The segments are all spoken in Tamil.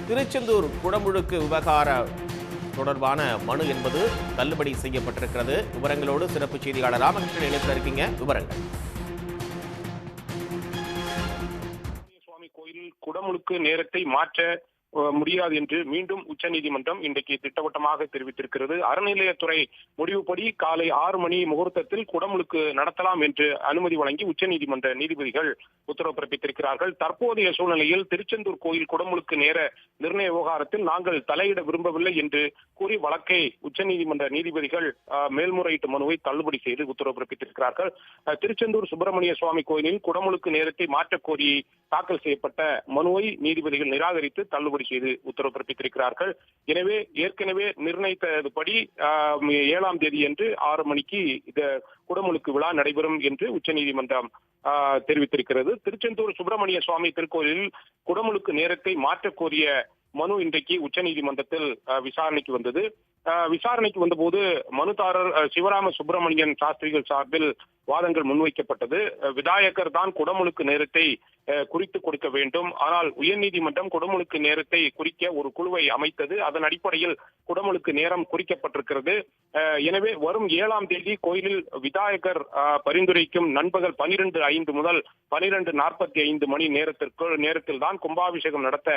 திருச்செந்தூர் குடமுழுக்கு விவகார தொடர்பான மனு என்பது தள்ளுபடி செய்யப்பட்டிருக்கிறது. விவரங்களோடு சிறப்பு செய்தியாளர் ராமகிருஷ்ணன் இணைப்பில் இருக்கீங்க. விவரங்கள். சுவாமி கோயில் குடமுழுக்கு நேரத்தை மாற்ற முடியாது என்று மீண்டும் உச்சநீதிமன்றம் இன்றைக்கு திட்டவட்டமாக தெரிவித்திருக்கிறது. அறநிலையத்துறை முடிவுப்படி காலை 6 மணி முகூர்த்தத்தில் குடமுழுக்கு நடத்தலாம் என்று அனுமதி வழங்கி உச்சநீதிமன்ற நீதிபதிகள் உத்தரவு பிறப்பித்திருக்கிறார்கள். தற்போதைய சூழ்நிலையில் திருச்செந்தூர் கோயில் குடமுழுக்கு நேர நிர்ணய விவகாரத்தில் நாங்கள் தலையிட விரும்பவில்லை என்று கூறி வழக்கை உச்சநீதிமன்ற நீதிபதிகள் மேல்முறையீட்டு மனுவை தள்ளுபடி செய்து உத்தரவு பிறப்பித்திருக்கிறார்கள். திருச்செந்தூர் சுப்பிரமணிய சுவாமி கோயிலில் குடமுழுக்கு நேரத்தை மாற்றக் கோரி தாக்கல் செய்யப்பட்ட மனுவை நீதிபதிகள் நிராகரித்து தள்ளுபடி செய்து உத்தரவு பிறப்பித்திருக்கிறார்கள். எனவே ஏற்கனவே நிர்ணயித்தபடி 7ஆம் தேதி என்று 6 மணிக்கு இந்த குடமுழுக்கு விழா நடைபெறும் என்று உச்சநீதிமன்றம் தெரிவித்திருக்கிறது. திருச்செந்தூர் சுப்பிரமணிய சுவாமி திருக்கோயிலில் குடமுழுக்கு நேரத்தை மாற்றக் கோரிய மனு இன்றைக்கு உச்சநீதிமன்றத்தில் விசாரணைக்கு வந்தது. விசாரணைக்கு வந்தபோது மனுதாரர் சிவராம சுப்பிரமணியன் சாஸ்திரிகள் சார்பில் வாதங்கள் முன்வைக்கப்பட்டது. விதாயகர் தான் குடமுழுக்கு நேரத்தை குறித்து கொடுக்க வேண்டும். ஆனால் உயர்நீதிமன்றம் குடமுழுக்கு நேரத்தை குறிக்க ஒரு குழுவை அமைத்தது. அதன் அடிப்படையில் குடமுழுக்கு நேரம் குறிக்கப்பட்டிருக்கிறது. எனவே வரும் 7ஆம் தேதி கோயிலில் விதாயகர் பரிந்துரைக்கும் நண்பகல் 12:05 முதல் 12:45 மணி நேரத்தில் தான் கும்பாபிஷேகம் நடத்த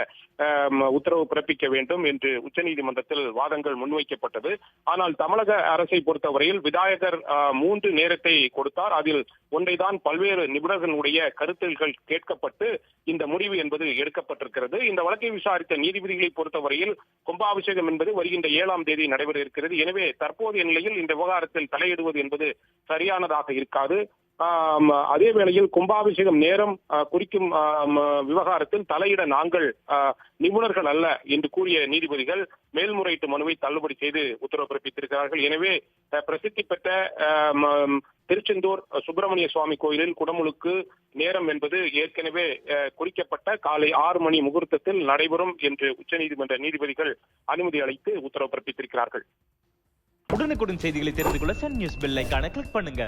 உத்தரவு பிறப்பிக்க வேண்டும் என்று உச்சநீதிமன்றத்தில் வாதங்கள் முன்வைக்கப்பட்டது. ஆனால் தமிழக அரசை பொறுத்தவரையில் விதாயகர் 3 நேரத்தை கொடுத்தார். அதில் ஒன்றைதான் பல்வேறு நிபுணர்களுடைய கருத்துகள் கேட்கப்பட்டு இந்த முடிவு என்பது எடுக்கப்பட்டிருக்கிறது. இந்த வழக்கை விசாரித்த நீதிபதிகளை பொறுத்தவரையில் கும்பாபிஷேகம் என்பது வருகின்ற 7ஆம் தேதி நடைபெற இருக்கிறது. எனவே தற்போதைய நிலையில் இந்த விவகாரத்தில் தலையிடுவது என்பது சரியானதாக இருக்காது. அதே வேளையில் கும்பாபிஷேகம் நேரம் குறிக்கும் விவகாரத்தில் தலையிட நாங்கள் நிபுணர்கள் அல்ல என்று கூறிய நீதிபதிகள் மேல்முறையீட்டு மனுவை தள்ளுபடி செய்து உத்தரவு பிறப்பித்திருக்கிறார்கள். எனவே பிரசித்தி பெற்ற திருச்செந்தூர் சுப்பிரமணிய சுவாமி கோயிலில் குடமுழுக்கு நேரம் என்பது ஏற்கனவே குறிக்கப்பட்ட காலை 6 மணி முகூர்த்தத்தில் நடைபெறும் என்று உச்சநீதிமன்ற நீதிபதிகள் அனுமதி அளித்து உத்தரவு பிறப்பித்திருக்கிறார்கள். உடனுக்குடன் செய்திகளை தெரிந்து கொள்ள சன் நியூஸ் பெல் ஐகானை கிளிக் பண்ணுங்க.